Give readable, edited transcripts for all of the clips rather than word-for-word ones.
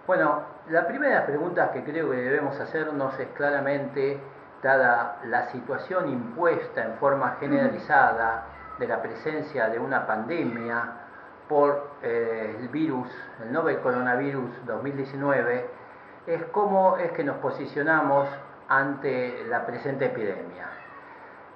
Bueno, la primera de las preguntas que creo que debemos hacernos es claramente, dada la situación impuesta en forma generalizada de la presencia de una pandemia por el virus, el novel coronavirus 2019, es cómo es que nos posicionamos ante la presente epidemia.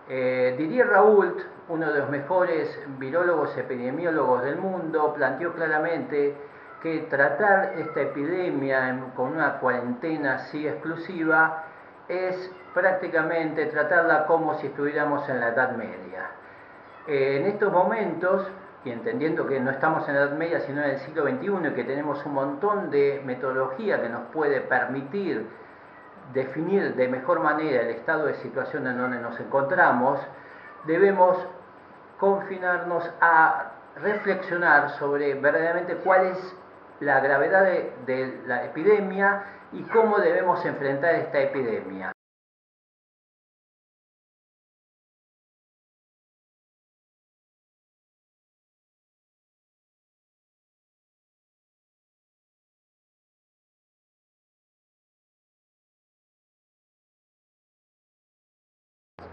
Didier Raoult, uno de los mejores virólogos epidemiólogos del mundo, planteó claramente que tratar esta epidemia con una cuarentena así exclusiva es prácticamente tratarla como si estuviéramos en la Edad Media. En estos momentos, y entendiendo que no estamos en la Edad Media sino en el siglo XXI y que tenemos un montón de metodología que nos puede permitir definir de mejor manera el estado de situación en donde nos encontramos, debemos confinarnos a reflexionar sobre verdaderamente cuál es la gravedad de la epidemia y cómo debemos enfrentar esta epidemia.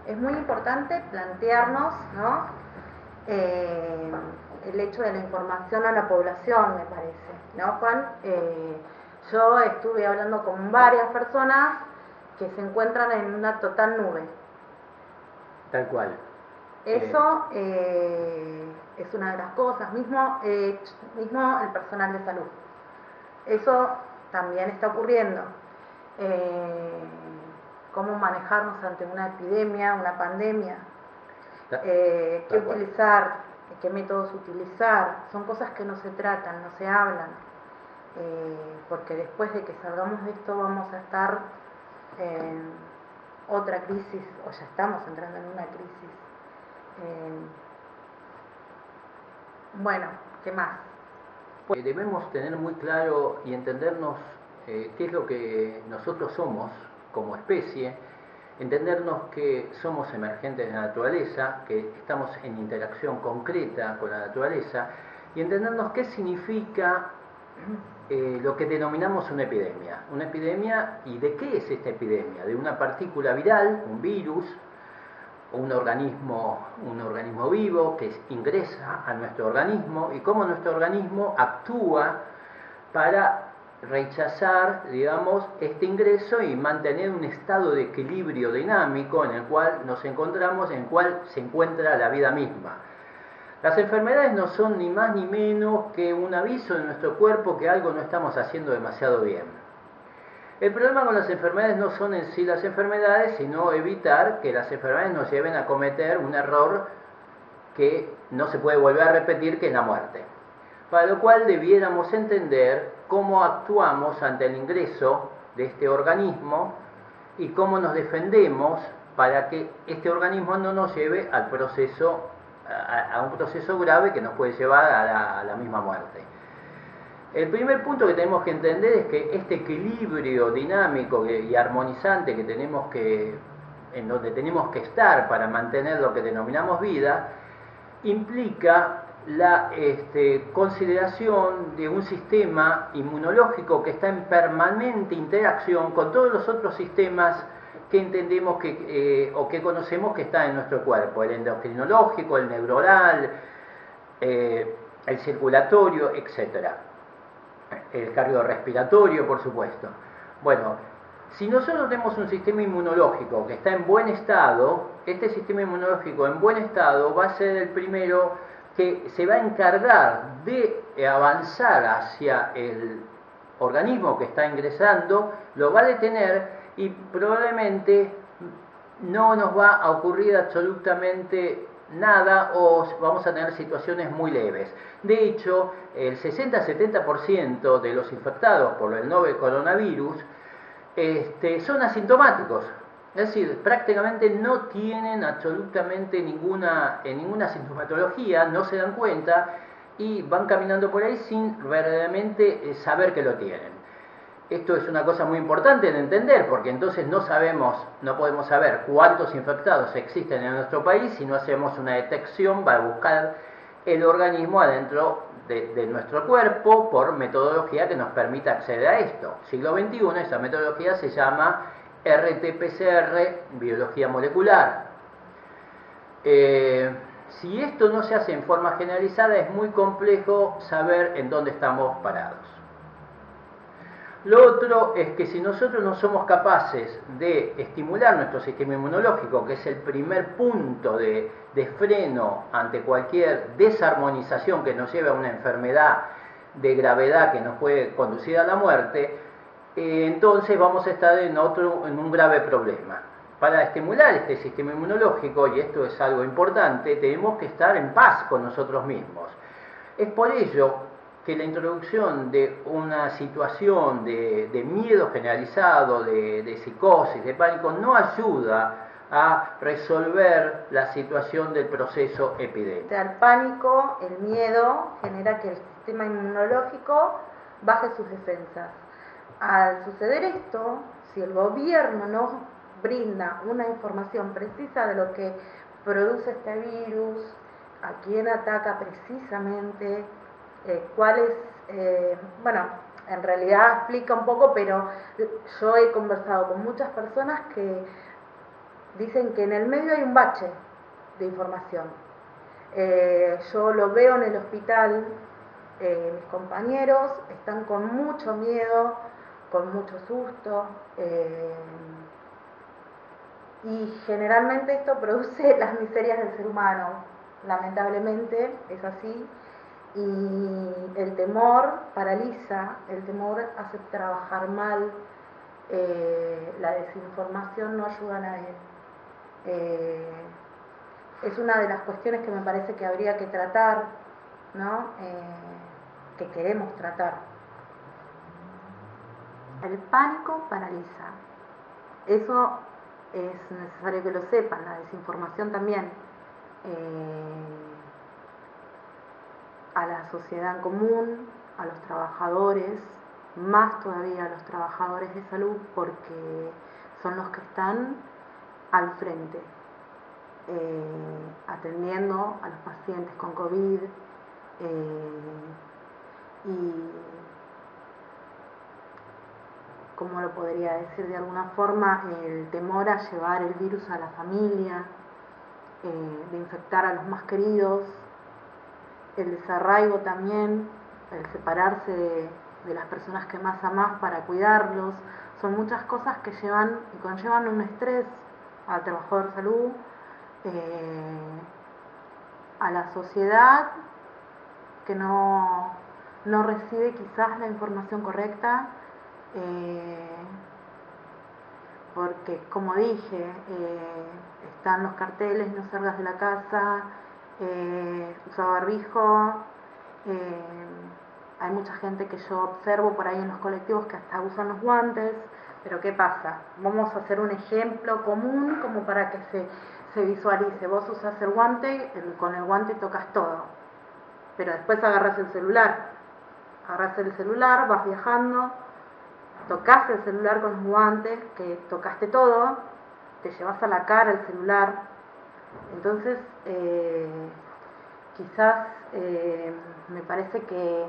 Es muy importante plantearnos, ¿no? El hecho de la información a la población, me parece, ¿no, Juan? Yo estuve hablando con varias personas que se encuentran en una total nube. Tal cual. Eso es una de las cosas, mismo el personal de salud. Eso también está ocurriendo. Cómo manejarnos ante una epidemia, una pandemia, qué utilizar, qué métodos utilizar, son cosas que no se tratan, no se hablan, porque después de que salgamos de esto vamos a estar en otra crisis, o ya estamos entrando en una crisis. Bueno, ¿qué más? Debemos tener muy claro y entendernos qué es lo que nosotros somos como especie, entendernos que somos emergentes de la naturaleza, que estamos en interacción concreta con la naturaleza, y entendernos qué significa lo que denominamos una epidemia. Una epidemia, ¿y de qué es esta epidemia? De una partícula viral, un virus, o un organismo vivo que ingresa a nuestro organismo y cómo nuestro organismo actúa para rechazar, digamos, este ingreso y mantener un estado de equilibrio dinámico en el cual nos encontramos, en el cual se encuentra la vida misma. Las enfermedades no son ni más ni menos que un aviso de nuestro cuerpo que algo no estamos haciendo demasiado bien. El problema con las enfermedades no son en sí las enfermedades, sino evitar que las enfermedades nos lleven a cometer un error que no se puede volver a repetir, que es la muerte. Para lo cual debiéramos entender cómo actuamos ante el ingreso de este organismo y cómo nos defendemos para que este organismo no nos lleve al proceso, a un proceso grave que nos puede llevar a la misma muerte. El primer punto que tenemos que entender es que este equilibrio dinámico y armonizante que tenemos en donde tenemos que estar para mantener lo que denominamos vida, implica la consideración de un sistema inmunológico que está en permanente interacción con todos los otros sistemas que entendemos o que conocemos que están en nuestro cuerpo: el endocrinológico, el neuronal, el circulatorio, etcétera. El cardiorrespiratorio, por supuesto. Bueno, si nosotros tenemos un sistema inmunológico que está en buen estado, este sistema inmunológico en buen estado va a ser el primero que se va a encargar de avanzar hacia el organismo que está ingresando, lo va a detener y probablemente no nos va a ocurrir absolutamente nada o vamos a tener situaciones muy leves. De hecho, el 60-70% de los infectados por el novel coronavirus son asintomáticos. Es decir, prácticamente no tienen absolutamente ninguna sintomatología, no se dan cuenta y van caminando por ahí sin verdaderamente saber que lo tienen. Esto es una cosa muy importante de entender, porque entonces no podemos saber cuántos infectados existen en nuestro país si no hacemos una detección para buscar el organismo adentro de nuestro cuerpo por metodología que nos permita acceder a esto. Siglo XXI, esa metodología se llama RT-PCR, biología molecular. Si esto no se hace en forma generalizada, es muy complejo saber en dónde estamos parados. Lo otro es que si nosotros no somos capaces de estimular nuestro sistema inmunológico, que es el primer punto de freno ante cualquier desarmonización que nos lleve a una enfermedad de gravedad que nos puede conducir a la muerte, entonces vamos a estar en un grave problema. Para estimular este sistema inmunológico, y esto es algo importante, tenemos que estar en paz con nosotros mismos. Es por ello que la introducción de una situación de miedo generalizado, de psicosis, de pánico, no ayuda a resolver la situación del proceso epidémico. El pánico, el miedo, genera que el sistema inmunológico baje sus defensas. Al suceder esto, si el gobierno no brinda una información precisa de lo que produce este virus, a quién ataca precisamente, cuál es, bueno, en realidad explica un poco, pero yo he conversado con muchas personas que dicen que en el medio hay un bache de información. Yo lo veo en el hospital, mis compañeros están con mucho miedo, con mucho susto, y generalmente esto produce las miserias del ser humano, lamentablemente es así, y el temor paraliza, el temor hace trabajar mal, la desinformación no ayuda a nadie. Es una de las cuestiones que me parece que habría que tratar, ¿no? Que queremos tratar. El pánico paraliza. Eso es necesario que lo sepan, la desinformación también. A la sociedad en común, a los trabajadores, más todavía a los trabajadores de salud, porque son los que están al frente, atendiendo a los pacientes con COVID, y ¿cómo lo podría decir de alguna forma? El temor a llevar el virus a la familia, de infectar a los más queridos, el desarraigo también, el separarse de las personas que más amás para cuidarlos, son muchas cosas que llevan y conllevan un estrés al trabajador de salud, a la sociedad que no recibe quizás la información correcta, porque como dije, están los carteles, no salgas de la casa, usa barbijo, hay mucha gente que yo observo por ahí en los colectivos que hasta usan los guantes, pero ¿qué pasa? Vamos a hacer un ejemplo común como para que se visualice. Vos usás el guante, con el guante tocas todo, pero después agarras el celular, vas viajando, tocas el celular con los guantes, que tocaste todo, te llevas a la cara el celular. Entonces, quizás me parece que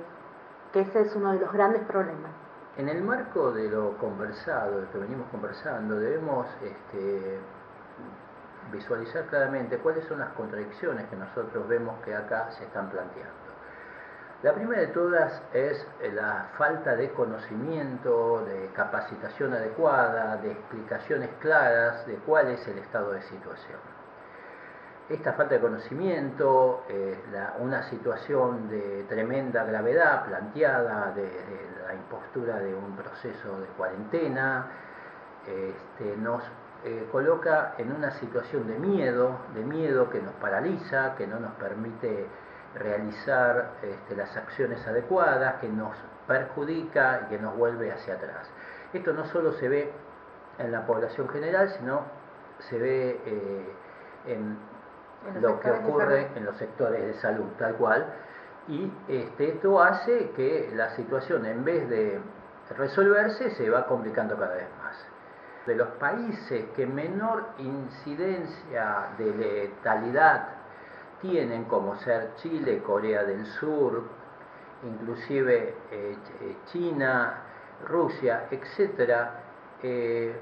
ese es uno de los grandes problemas. En el marco de lo conversado, de que venimos conversando, debemos visualizar claramente cuáles son las contradicciones que nosotros vemos que acá se están planteando. La primera de todas es la falta de conocimiento, de capacitación adecuada, de explicaciones claras de cuál es el estado de situación. Esta falta de conocimiento, una situación de tremenda gravedad planteada de la impostura de un proceso de cuarentena, nos coloca en una situación de miedo que nos paraliza, que no nos permite realizar las acciones adecuadas, que nos perjudica y que nos vuelve hacia atrás. Esto no solo se ve en la población general, sino se ve en lo que ocurre en los sectores de salud, tal cual, y esto hace que la situación, en vez de resolverse, se va complicando cada vez más. De los países que menor incidencia de letalidad tienen, como ser Chile, Corea del Sur, inclusive China, Rusia, etcétera, ¿qué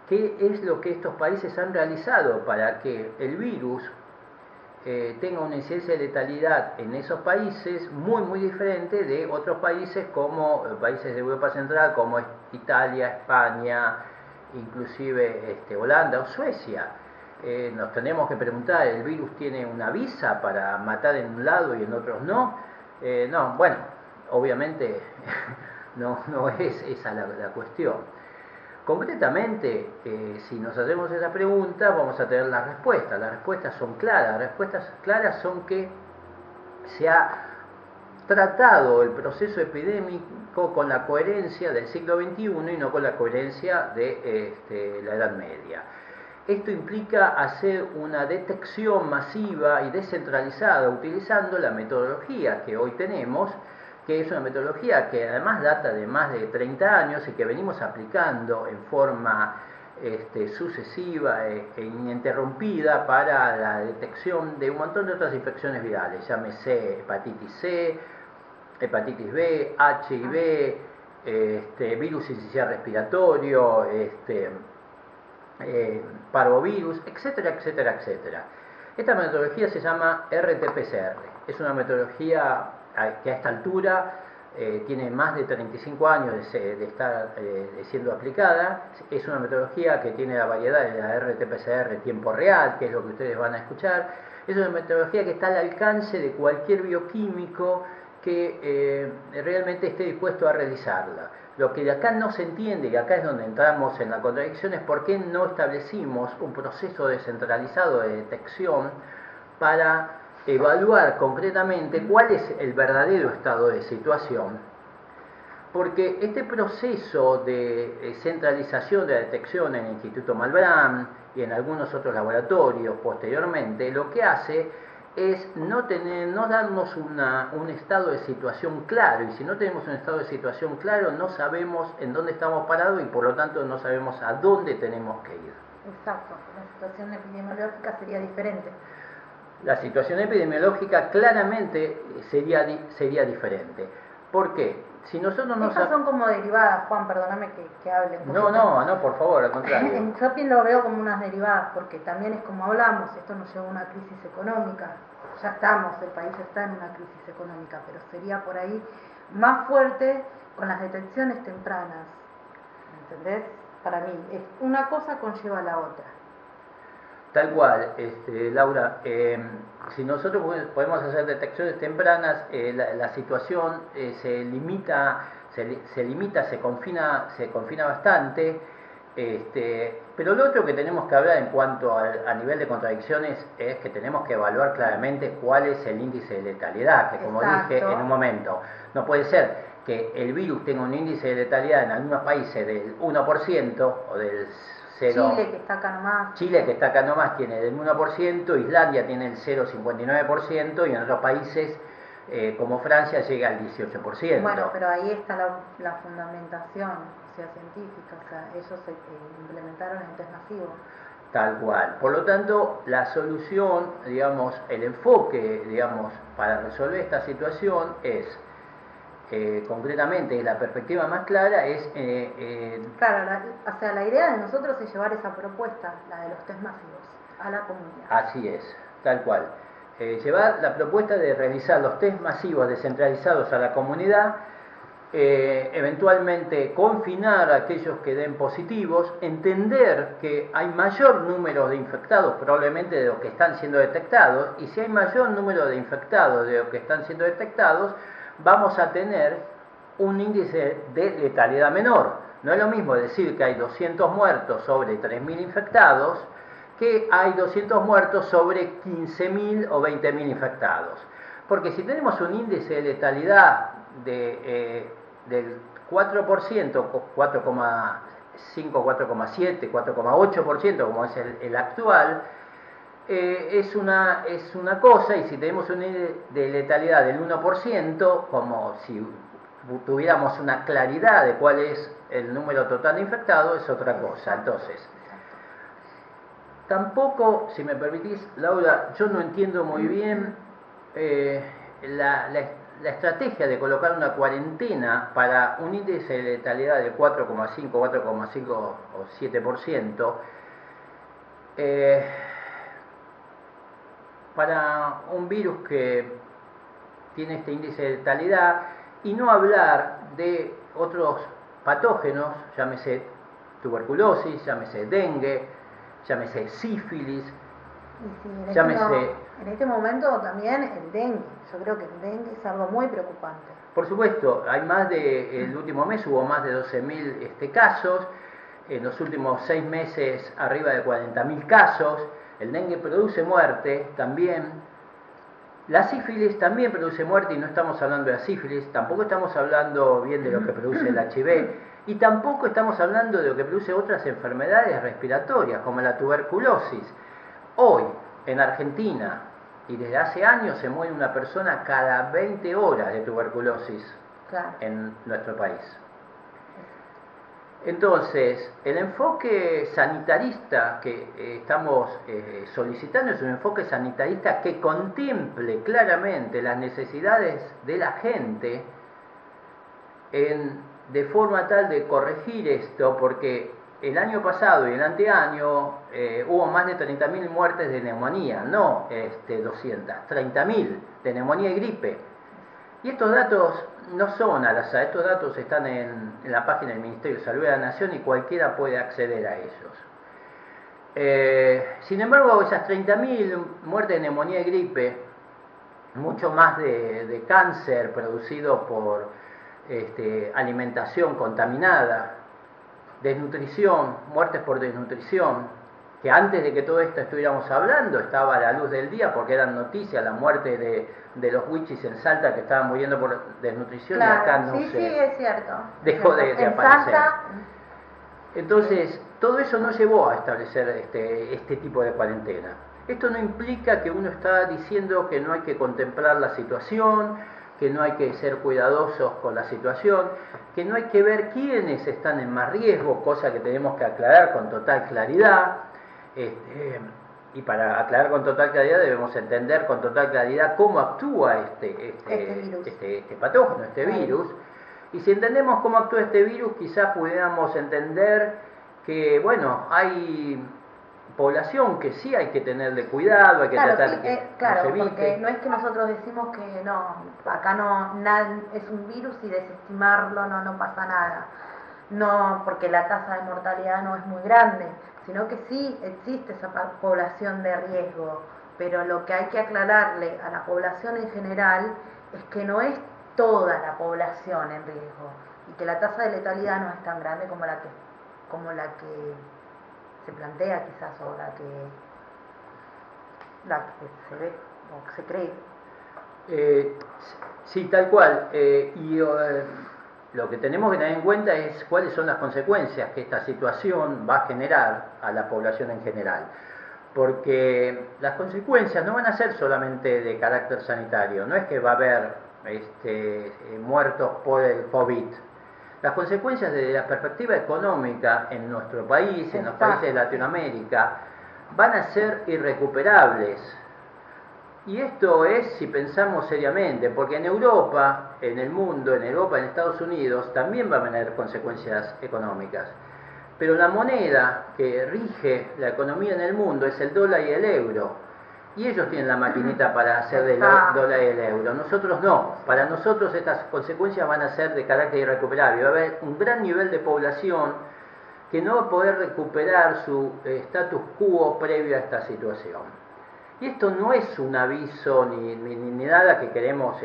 es lo que estos países han realizado para que el virus tenga una incidencia de letalidad en esos países muy diferente de otros países como países de Europa Central como Italia, España, inclusive Holanda o Suecia? Nos tenemos que preguntar, ¿el virus tiene una visa para matar en un lado y en otros no? No, bueno, obviamente no es esa la cuestión. Concretamente, si nos hacemos esa pregunta, vamos a tener las respuestas. Las respuestas son claras. Las respuestas claras son que se ha tratado el proceso epidémico con la coherencia del siglo XXI y no con la coherencia de la Edad Media. Esto implica hacer una detección masiva y descentralizada utilizando la metodología que hoy tenemos, que es una metodología que además data de más de 30 años y que venimos aplicando en forma sucesiva e ininterrumpida para la detección de un montón de otras infecciones virales, llámese hepatitis C, hepatitis B, HIV, virus sincicial respiratorio, parvovirus, etcétera, etcétera, etcétera. Esta metodología se llama RT-PCR. Es una metodología que a esta altura tiene más de 35 años de estar siendo aplicada. Es una metodología que tiene la variedad de la RT-PCR tiempo real, que es lo que ustedes van a escuchar. Es una metodología que está al alcance de cualquier bioquímico que realmente esté dispuesto a realizarla. Lo que de acá no se entiende, y acá es donde entramos en la contradicción, es por qué no establecimos un proceso descentralizado de detección para evaluar concretamente cuál es el verdadero estado de situación. Porque este proceso de centralización de la detección en el Instituto Malbrán y en algunos otros laboratorios posteriormente, lo que hace es no darnos un estado de situación claro, y si no tenemos un estado de situación claro no sabemos en dónde estamos parados y por lo tanto no sabemos a dónde tenemos que ir. Exacto, la situación epidemiológica sería diferente. La situación epidemiológica claramente sería diferente. ¿Por qué? Si nosotros no Estas son como derivadas, Juan, perdóname que hable. No, por favor, al contrario. En shopping lo veo como unas derivadas, porque también es como hablamos, esto nos lleva a una crisis económica. Ya estamos, el país está en una crisis económica, pero sería por ahí más fuerte con las detecciones tempranas. ¿Entendés? Para mí, una cosa conlleva a la otra. Tal cual, Laura, si nosotros podemos hacer detecciones tempranas, la situación se confina bastante, pero lo otro que tenemos que hablar en cuanto a nivel de contradicciones es que tenemos que evaluar claramente cuál es el índice de letalidad, que como dije en un momento, no puede ser que el virus tenga un índice de letalidad en algunos países del 1% o del 0. Chile, que está acá nomás. Chile, que está acá nomás, tiene del 1%, Islandia tiene el 0,59% y en otros países como Francia llega al 18%. Bueno, pero ahí está la fundamentación, o sea, científica, o sea, ellos implementaron el test masivo. Tal cual. Por lo tanto, la solución, digamos, el enfoque, digamos, para resolver esta situación es concretamente la perspectiva más clara es... claro, la idea de nosotros es llevar esa propuesta, la de los test masivos, a la comunidad. Así es, tal cual. Llevar la propuesta de realizar los test masivos descentralizados a la comunidad, eventualmente confinar a aquellos que den positivos, entender que hay mayor número de infectados probablemente de los que están siendo detectados, y si hay mayor número de infectados de los que están siendo detectados, vamos a tener un índice de letalidad menor. No es lo mismo decir que hay 200 muertos sobre 3.000 infectados que hay 200 muertos sobre 15.000 o 20.000 infectados. Porque si tenemos un índice de letalidad del 4%, 4,5, 4,7, 4,8%, como es el actual, es una cosa, y si tenemos un índice de letalidad del 1%, como si tuviéramos una claridad de cuál es el número total de infectados, es otra cosa. Entonces, tampoco, si me permitís, Laura, yo no entiendo muy bien la estrategia de colocar una cuarentena para un índice de letalidad de 4,5, 4,5 o 7%, para un virus que tiene este índice de letalidad, y no hablar de otros patógenos, llámese tuberculosis, llámese dengue, llámese sífilis, y sí, en este momento también el dengue. Yo creo que el dengue es algo muy preocupante. Por supuesto, el último mes hubo más de 12.000 casos, en los últimos 6 meses arriba de 40.000 casos. El dengue produce muerte también. La sífilis también produce muerte, y no estamos hablando de la sífilis, tampoco estamos hablando bien de lo que produce el HIV, y tampoco estamos hablando de lo que produce otras enfermedades respiratorias, como la tuberculosis. Hoy, en Argentina, y desde hace años, se muere una persona cada 20 horas de tuberculosis, claro, en nuestro país. Entonces, el enfoque sanitarista que estamos solicitando es un enfoque sanitarista que contemple claramente las necesidades de la gente, de forma tal de corregir esto, porque el año pasado y el anteaño hubo más de 30.000 muertes de neumonía, no 200, 30.000 de neumonía y gripe. Y estos datos no son al azar, estos datos están en la página del Ministerio de Salud de la Nación y cualquiera puede acceder a ellos. Sin embargo, esas 30.000 muertes de neumonía y gripe, mucho más de cáncer producido por alimentación contaminada, desnutrición, muertes por desnutrición, que antes de que todo esto estuviéramos hablando estaba a la luz del día porque eran noticias, la muerte de los wichis en Salta que estaban muriendo por desnutrición, claro, y acá no sí, sí, es cierto. Dejó de aparecer. Salta. Entonces, todo eso no llevó a establecer este tipo de cuarentena. Esto no implica que uno está diciendo que no hay que contemplar la situación, que no hay que ser cuidadosos con la situación, que no hay que ver quiénes están en más riesgo, cosa que tenemos que aclarar con total claridad. Y para aclarar con total claridad debemos entender con total claridad cómo actúa este patógeno, virus. Y si entendemos cómo actúa este virus, quizás pudiéramos entender que, bueno, hay población que sí hay que tenerle cuidado, hay que tratar de que claro, no se evite. Porque no es que nosotros decimos que no, acá no, nada, es un virus y desestimarlo no pasa nada. No, porque la tasa de mortalidad no es muy grande, sino que sí existe esa población de riesgo, pero lo que hay que aclararle a la población en general es que no es toda la población en riesgo y que la tasa de letalidad no es tan grande como la que se plantea quizás, o la que se ve o que se cree. Sí, tal cual. Lo que tenemos que tener en cuenta es cuáles son las consecuencias que esta situación va a generar a la población en general. Porque las consecuencias no van a ser solamente de carácter sanitario, no es que va a haber muertos por el COVID. Las consecuencias desde la perspectiva económica en nuestro país, en los países de Latinoamérica, van a ser irrecuperables. Y esto es si pensamos seriamente, porque en Europa, en el mundo, en Europa, en Estados Unidos, también va a tener consecuencias económicas. Pero la moneda que rige la economía en el mundo es el dólar y el euro. Y ellos tienen la maquinita para hacer del dólar y el euro. Nosotros no. Para nosotros estas consecuencias van a ser de carácter irrecuperable. Va a haber un gran nivel de población que no va a poder recuperar su status quo previo a esta situación. Y esto no es un aviso ni nada que queremos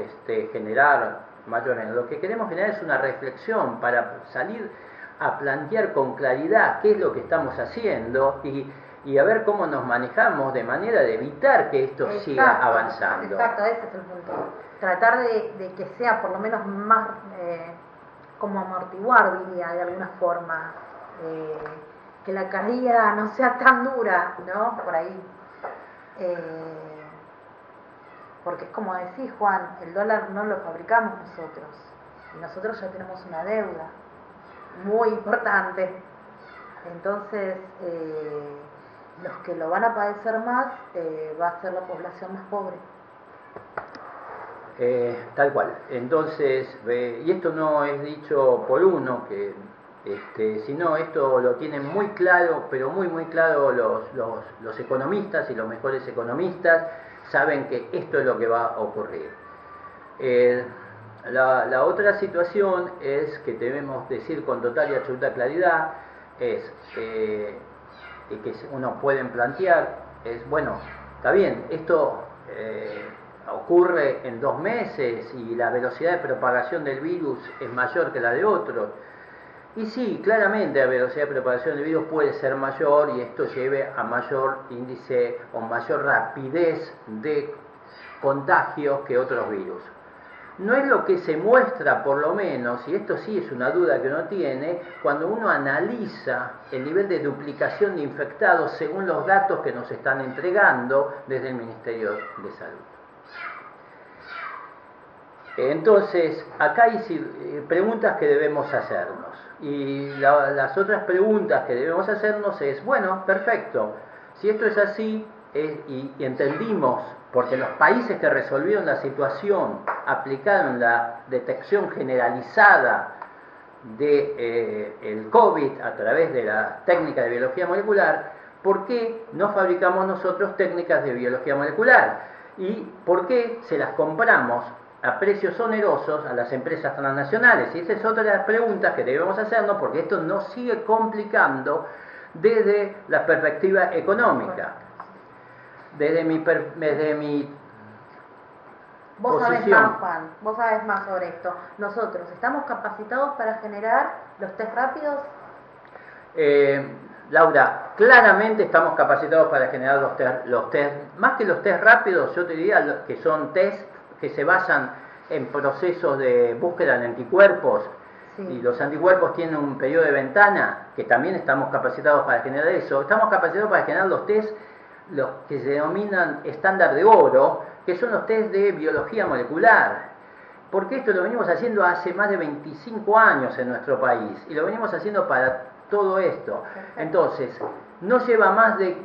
generar mayormente. Lo que queremos generar es una reflexión para salir a plantear con claridad qué es lo que estamos haciendo y a ver cómo nos manejamos de manera de evitar que esto siga avanzando. Exacto, ese es el punto. Tratar de que sea por lo menos más como amortiguar, diría, de alguna forma. Que la caída no sea tan dura, ¿no? Por ahí. Porque es como decís, Juan, el dólar no lo fabricamos nosotros. Y nosotros ya tenemos una deuda muy importante. Entonces, los que lo van a padecer más va a ser la población más pobre. Tal cual. Entonces, y esto no es dicho por uno, sino esto lo tienen muy claro, pero muy muy claro los economistas, y los mejores economistas saben que esto es lo que va a ocurrir. La otra situación es que debemos decir con total y absoluta claridad, y que uno puede plantear, bueno, está bien, esto ocurre en 2 meses y la velocidad de propagación del virus es mayor que la de otros. Y sí, claramente la velocidad de propagación del virus puede ser mayor, y esto lleve a mayor índice o mayor rapidez de contagios que otros virus. No es lo que se muestra, por lo menos, y esto sí es una duda que uno tiene, cuando uno analiza el nivel de duplicación de infectados según los datos que nos están entregando desde el Ministerio de Salud. Entonces, acá hay preguntas que debemos hacernos. Y las otras preguntas que debemos hacernos es, bueno, perfecto, si esto es así, y entendimos, porque los países que resolvieron la situación aplicaron la detección generalizada del COVID a través de la técnica de biología molecular, ¿por qué no fabricamos nosotros técnicas de biología molecular? ¿Y por qué se las compramos a precios onerosos a las empresas transnacionales? Y esa es otra de las preguntas que debemos hacernos, porque esto nos sigue complicando desde la perspectiva económica. Desde mi Vos posición. sabés más, Juan, vos sabés más sobre esto. ¿Nosotros estamos capacitados para generar los test rápidos? Laura, claramente estamos capacitados para generar los test, más que los test rápidos, yo te diría que son test que se basan en procesos de búsqueda de anticuerpos, sí. Y los anticuerpos tienen un periodo de ventana, que también estamos capacitados para generar eso. Estamos capacitados para generar los test, los que se denominan estándar de oro, que son los test de biología molecular. Porque esto lo venimos haciendo hace más de 25 años en nuestro país, y lo venimos haciendo para todo esto. Entonces, no lleva más de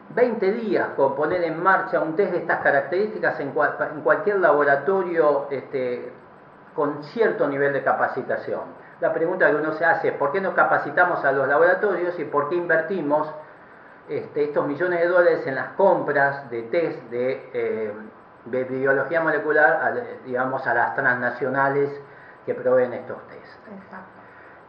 20 días con poner en marcha un test de estas características en cualquier laboratorio con cierto nivel de capacitación. La pregunta que uno se hace es: ¿por qué no capacitamos a los laboratorios y por qué invertimos estos millones de dólares en las compras de test de biología molecular, digamos, a las transnacionales que proveen estos test? Exacto.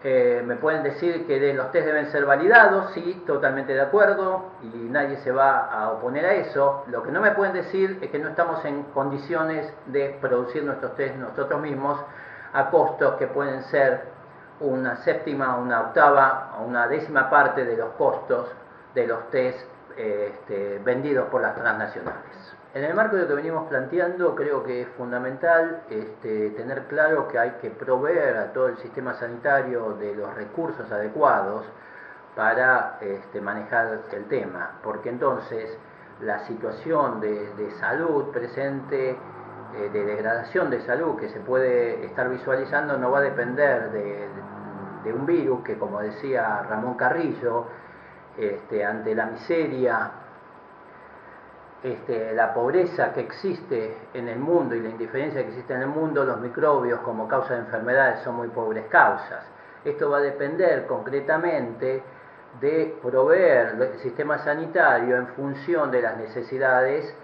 Me pueden decir que los test deben ser validados, sí, totalmente de acuerdo, y nadie se va a oponer a eso. Lo que no me pueden decir es que no estamos en condiciones de producir nuestros test nosotros mismos a costos que pueden ser una séptima, una octava o una décima parte de los costos de los test vendidos por las transnacionales. En el marco de lo que venimos planteando, creo que es fundamental tener claro que hay que proveer a todo el sistema sanitario de los recursos adecuados para manejar el tema, porque entonces la situación de salud presente, de degradación de salud que se puede estar visualizando, no va a depender de un virus que, como decía Ramón Carrillo, ante la miseria, la pobreza que existe en el mundo y la indiferencia que existe en el mundo, los microbios como causa de enfermedades son muy pobres causas. Esto va a depender concretamente de proveer el sistema sanitario en función de las necesidades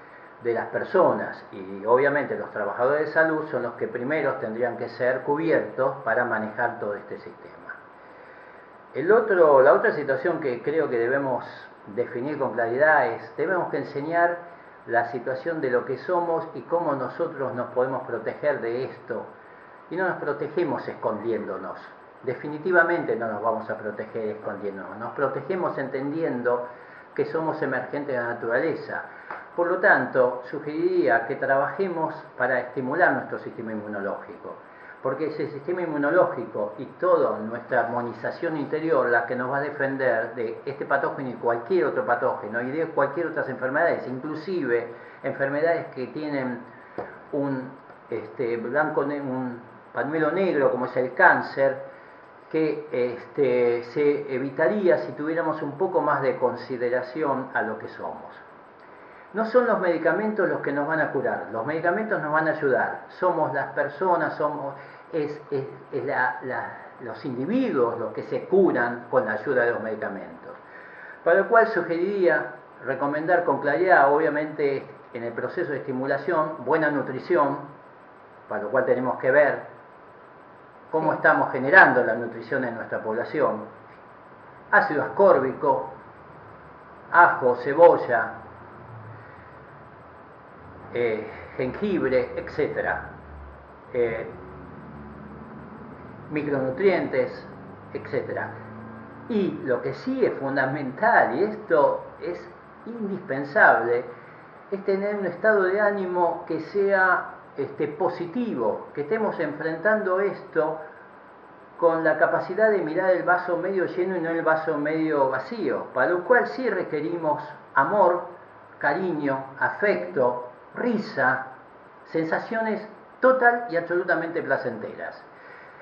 de las personas, y obviamente los trabajadores de salud son los que primeros tendrían que ser cubiertos para manejar todo este sistema. La otra situación que creo que debemos definir con claridad es: tenemos que enseñar la situación de lo que somos y cómo nosotros nos podemos proteger de esto, y no nos protegemos escondiéndonos. Definitivamente no nos vamos a proteger escondiéndonos, nos protegemos entendiendo que somos emergentes de la naturaleza. Por lo tanto, sugeriría que trabajemos para estimular nuestro sistema inmunológico, porque es el sistema inmunológico y toda nuestra armonización interior la que nos va a defender de este patógeno y cualquier otro patógeno, y de cualquier otras enfermedades, inclusive enfermedades que tienen un pañuelo negro, como es el cáncer, que se evitaría si tuviéramos un poco más de consideración a lo que somos. No son los medicamentos los que nos van a curar, los medicamentos nos van a ayudar, somos las personas, los individuos los que se curan con la ayuda de los medicamentos. Para lo cual sugeriría recomendar con claridad, obviamente en el proceso de estimulación, buena nutrición, para lo cual tenemos que ver cómo estamos generando la nutrición en nuestra población, ácido ascórbico, ajo, cebolla, jengibre, etc. Micronutrientes, etc. Y lo que sí es fundamental, y esto es indispensable, es tener un estado de ánimo que sea positivo, que estemos enfrentando esto con la capacidad de mirar el vaso medio lleno y no el vaso medio vacío, para lo cual sí requerimos amor, cariño, afecto, risa, sensaciones total y absolutamente placenteras.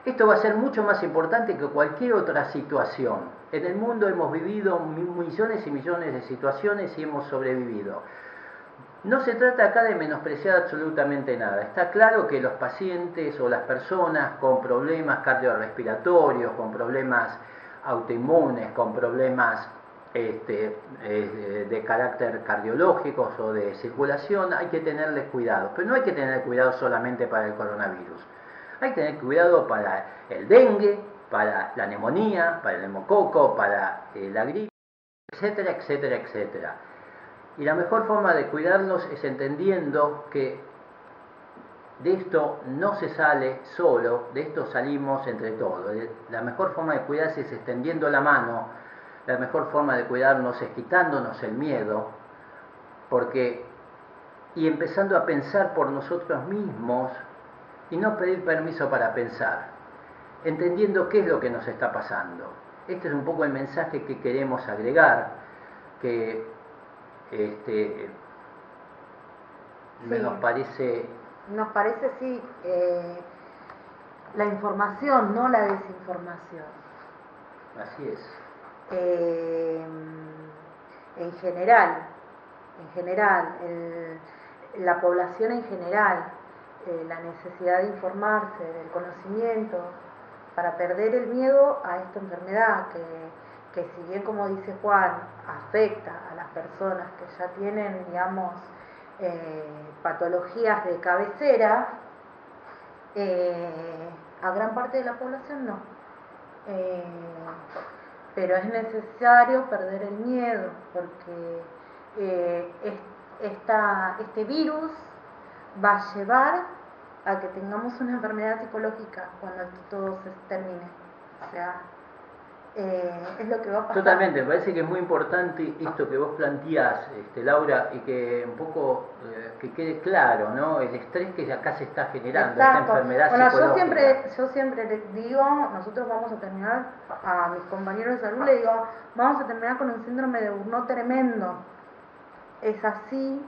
Esto va a ser mucho más importante que cualquier otra situación. En el mundo hemos vivido millones y millones de situaciones y hemos sobrevivido. No se trata acá de menospreciar absolutamente nada. Está claro que los pacientes o las personas con problemas cardiorrespiratorios, con problemas autoinmunes, con problemas de carácter cardiológicos o de circulación, hay que tenerles cuidado. Pero no hay que tener cuidado solamente para el coronavirus. Hay que tener cuidado para el dengue, para la neumonía, para el neumococo, para la gripe, etcétera, etcétera, etcétera. Y la mejor forma de cuidarnos es entendiendo que de esto no se sale solo, de esto salimos entre todos. La mejor forma de cuidarse es extendiendo la mano, la mejor forma de cuidarnos es quitándonos el miedo, y empezando a pensar por nosotros mismos y no pedir permiso para pensar, entendiendo qué es lo que nos está pasando. Este es un poco el mensaje que queremos agregar, que nos parece sí, la información, no la desinformación. Así es. En general, la población en general, la necesidad de informarse, del conocimiento, para perder el miedo a esta enfermedad que si bien, como dice Juan, afecta a las personas que ya tienen, digamos, patologías de cabecera, a gran parte de la población no. Pero es necesario perder el miedo, porque este virus va a llevar a que tengamos una enfermedad psicológica cuando esto todo se termine. O sea, es lo que va a pasar. Totalmente, me parece que es muy importante esto que vos planteás, Laura, y que un poco que quede claro, ¿no? El estrés que acá se está generando, esta enfermedad psicológica. Yo siempre les digo, nosotros vamos a terminar, a mis compañeros de salud les digo, vamos a terminar con un síndrome de Burnout tremendo. Es así,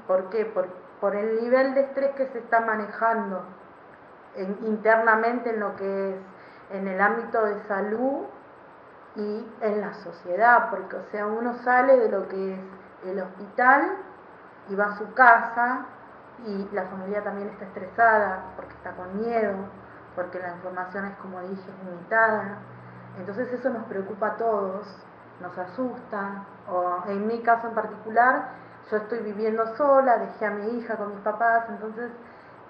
¿por qué? Por el nivel de estrés que se está manejando internamente en lo que es en el ámbito de salud y en la sociedad, porque o sea, uno sale de lo que es el hospital y va a su casa y la familia también está estresada porque está con miedo, porque la información es, como dije, limitada. Entonces eso nos preocupa a todos, nos asusta, o en mi caso en particular, yo estoy viviendo sola, dejé a mi hija con mis papás, entonces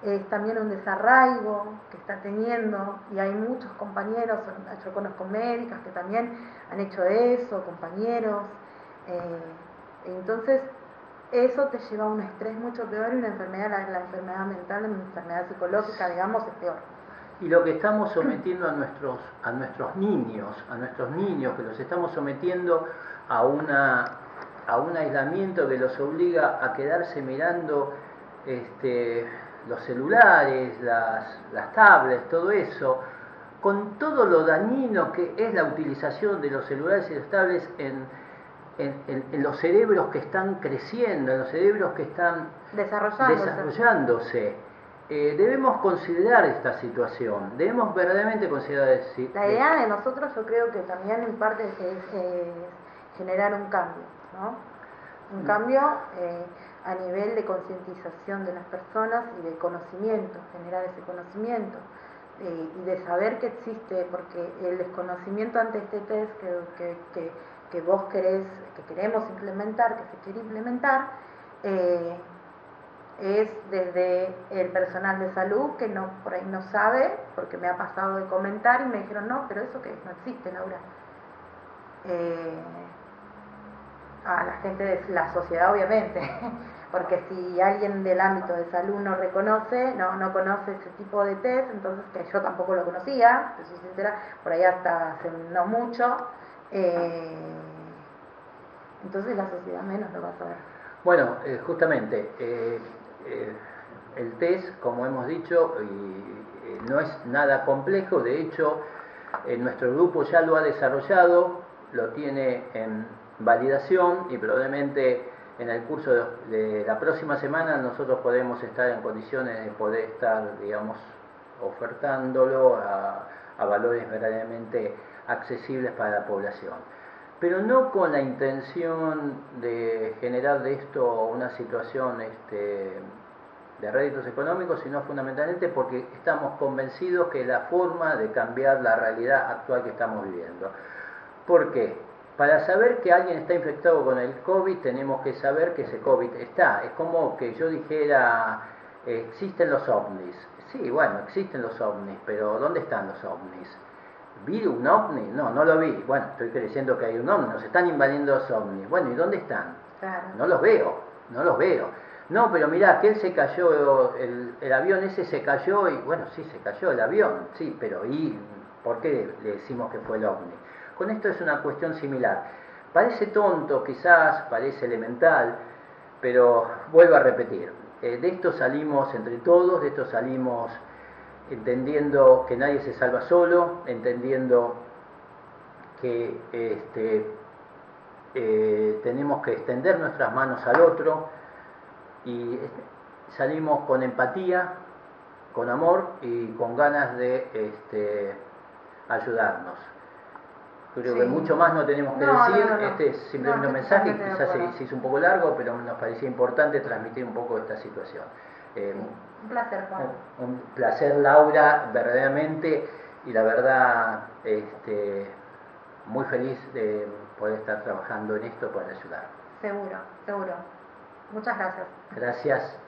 es también un desarraigo que está teniendo, y hay muchos compañeros, yo conozco médicas que también han hecho eso, compañeros, entonces eso te lleva a un estrés mucho peor, y una enfermedad, la enfermedad mental, una enfermedad psicológica, digamos, es peor. Y lo que estamos sometiendo a nuestros niños, que los estamos sometiendo a un aislamiento que los obliga a quedarse mirando los celulares, las tablets, todo eso, con todo lo dañino que es la utilización de los celulares y las tablets en los cerebros que están creciendo, en los cerebros que están desarrollándose. Debemos considerar esta situación, debemos verdaderamente considerar. La idea de nosotros, yo creo que también en parte es generar un cambio, ¿no? Un cambio a nivel de concientización de las personas y de conocimiento, generar ese conocimiento y de saber que existe, porque el desconocimiento ante este test que vos querés, que queremos implementar, que se quiere implementar, es desde el personal de salud que no, por ahí no sabe, porque me ha pasado de comentar y me dijeron, no, pero eso que no existe, Laura. A la gente de la sociedad, obviamente, porque si alguien del ámbito de salud no reconoce, no conoce ese tipo de test, entonces que yo tampoco lo conocía, te soy sincera, por ahí hasta hace no mucho, entonces la sociedad menos lo va a saber. Bueno, justamente, el test, como hemos dicho, no es nada complejo, de hecho, nuestro grupo ya lo ha desarrollado, lo tiene en validación y probablemente en el curso de la próxima semana nosotros podemos estar en condiciones de poder estar, digamos, ofertándolo a valores verdaderamente accesibles para la población. Pero no con la intención de generar de esto una situación de réditos económicos, sino fundamentalmente porque estamos convencidos que es la forma de cambiar la realidad actual que estamos viviendo. ¿Por qué? Para saber que alguien está infectado con el COVID, tenemos que saber que ese COVID está. Es como que yo dijera, existen los ovnis. Sí, bueno, existen los ovnis, pero ¿dónde están los ovnis? ¿Vi un ovni? No, no lo vi. Bueno, estoy creyendo que hay un ovni. Nos están invadiendo los ovnis. Bueno, ¿y dónde están? Claro. No los veo, no los veo. No, pero mirá, aquel se cayó, el avión ese se cayó y bueno, sí, se cayó el avión, sí, pero ¿y por qué le decimos que fue el ovni? Con esto es una cuestión similar. Parece tonto, quizás, parece elemental, pero vuelvo a repetir, de esto salimos entre todos, de esto salimos entendiendo que nadie se salva solo, entendiendo que tenemos que extender nuestras manos al otro y salimos con empatía, con amor y con ganas de ayudarnos. Creo que mucho más no tenemos que decir, este es simplemente un mensaje, quizás se hizo un poco largo, pero nos parecía importante transmitir un poco esta situación. Un placer, Juan. Un placer, Laura, verdaderamente, y la verdad, muy feliz de poder estar trabajando en esto para ayudar. Seguro, seguro. Muchas gracias. Gracias.